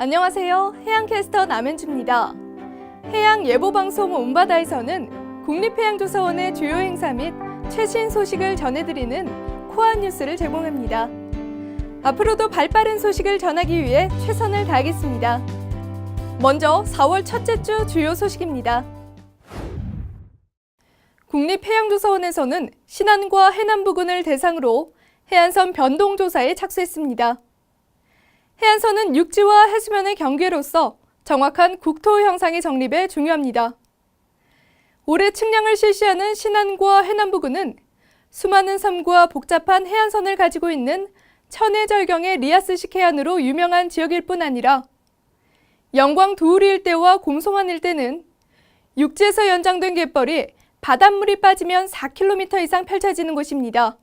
안녕하세요. 해양캐스터 남현주입니다. 해양예보방송 온바다에서는 국립해양조사원의 주요 행사 및 최신 소식을 전해드리는 코아 뉴스를 제공합니다. 앞으로도 발빠른 소식을 전하기 위해 최선을 다하겠습니다. 먼저 4월 첫째 주 주요 소식입니다. 국립해양조사원에서는 신안과 해남 부근을 대상으로 해안선 변동조사에 착수했습니다. 해안선은 육지와 해수면의 경계로서 정확한 국토 형상의 정립에 중요합니다. 올해 측량을 실시하는 신안과 해남 부근은 수많은 섬과 복잡한 해안선을 가지고 있는 천혜절경의 리아스식 해안으로 유명한 지역일 뿐 아니라 영광 두우리 일대와 곰송안 일대는 육지에서 연장된 갯벌이 바닷물이 빠지면 4km 이상 펼쳐지는 곳입니다.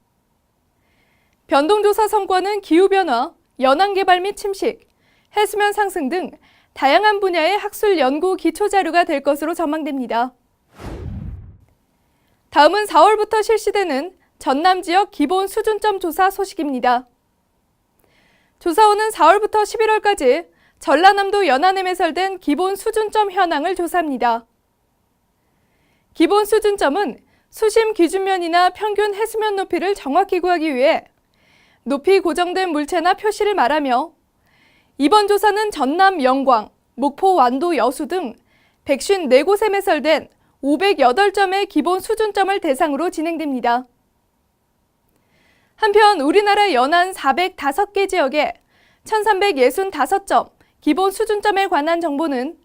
변동조사 성과는 기후변화, 연안개발 및 침식, 해수면 상승 등 다양한 분야의 학술 연구 기초자료가 될 것으로 전망됩니다. 다음은 4월부터 실시되는 전남 지역 기본 수준점 조사 소식입니다. 조사원은 4월부터 11월까지 전라남도 연안에 매설된 기본 수준점 현황을 조사합니다. 기본 수준점은 수심 기준면이나 평균 해수면 높이를 정확히 구하기 위해 높이 고정된 물체나 표시를 말하며 이번 조사는 전남 영광, 목포 완도 여수 등 154곳에 매설된 508점의 기본 수준점을 대상으로 진행됩니다. 한편 우리나라 연안 405개 지역에 1365점 기본 수준점에 관한 정보는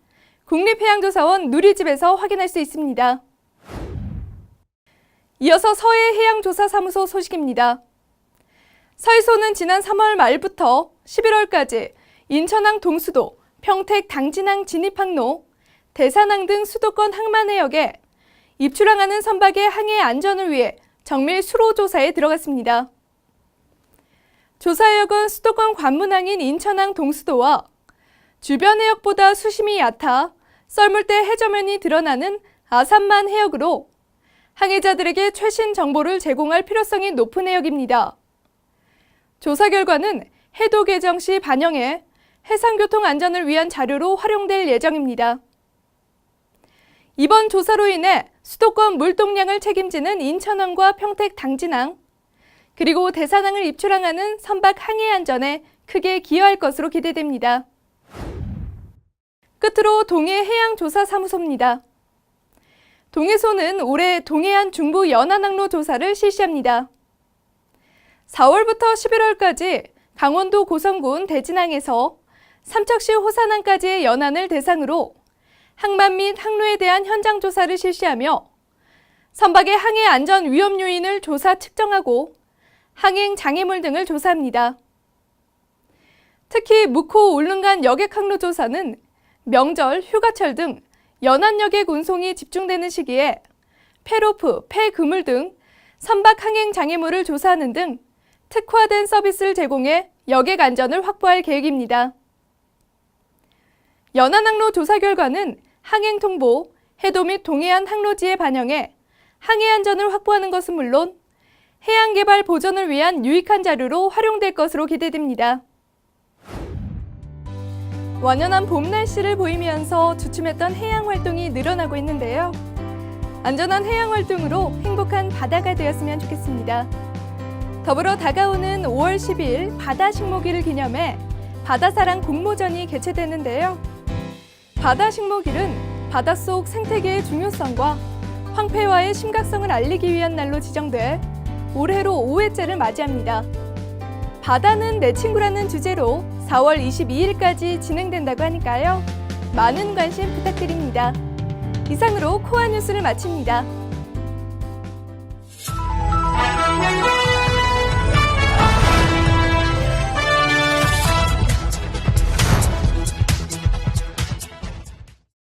국립해양조사원 누리집에서 확인할 수 있습니다. 이어서 서해해양조사사무소 소식입니다. 서해소는 지난 3월 말부터 11월까지 인천항 동수도, 평택 당진항 진입항로, 대산항 등 수도권 항만해역에 입출항하는 선박의 항해 안전을 위해 정밀 수로 조사에 들어갔습니다. 조사해역은 수도권 관문항인 인천항 동수도와 주변 해역보다 수심이 얕아 썰물 때 해저면이 드러나는 아산만 해역으로 항해자들에게 최신 정보를 제공할 필요성이 높은 해역입니다. 조사 결과는 해도 개정 시 반영해 해상교통 안전을 위한 자료로 활용될 예정입니다. 이번 조사로 인해 수도권 물동량을 책임지는 인천항과 평택 당진항, 그리고 대산항을 입출항하는 선박 항해 안전에 크게 기여할 것으로 기대됩니다. 끝으로 동해해양조사사무소입니다. 동해소는 올해 동해안 중부 연안항로 조사를 실시합니다. 4월부터 11월까지 강원도 고성군 대진항에서 삼척시 호산항까지의 연안을 대상으로 항만 및 항로에 대한 현장 조사를 실시하며 선박의 항해 안전 위험 요인을 조사 측정하고 항행 장애물 등을 조사합니다. 특히 묵호 울릉간 여객 항로 조사는 명절, 휴가철 등 연안여객 운송이 집중되는 시기에 폐로프, 폐그물 등 선박 항행 장애물을 조사하는 등 특화된 서비스를 제공해 여객 안전을 확보할 계획입니다. 연안항로 조사 결과는 항행 통보, 해도 및 동해안 항로지에 반영해 항해 안전을 확보하는 것은 물론 해양개발 보전을 위한 유익한 자료로 활용될 것으로 기대됩니다. 완연한 봄 날씨를 보이면서 주춤했던 해양 활동이 늘어나고 있는데요. 안전한 해양 활동으로 행복한 바다가 되었으면 좋겠습니다. 더불어 다가오는 5월 10일 바다식목일을 기념해 바다사랑 공모전이 개최되는데요. 바다식목일은 바닷속 생태계의 중요성과 황폐화의 심각성을 알리기 위한 날로 지정돼 올해로 5회째를 맞이합니다. 바다는 내 친구라는 주제로 4월 22일까지 진행된다고 하니까요. 많은 관심 부탁드립니다. 이상으로 코아 뉴스를 마칩니다.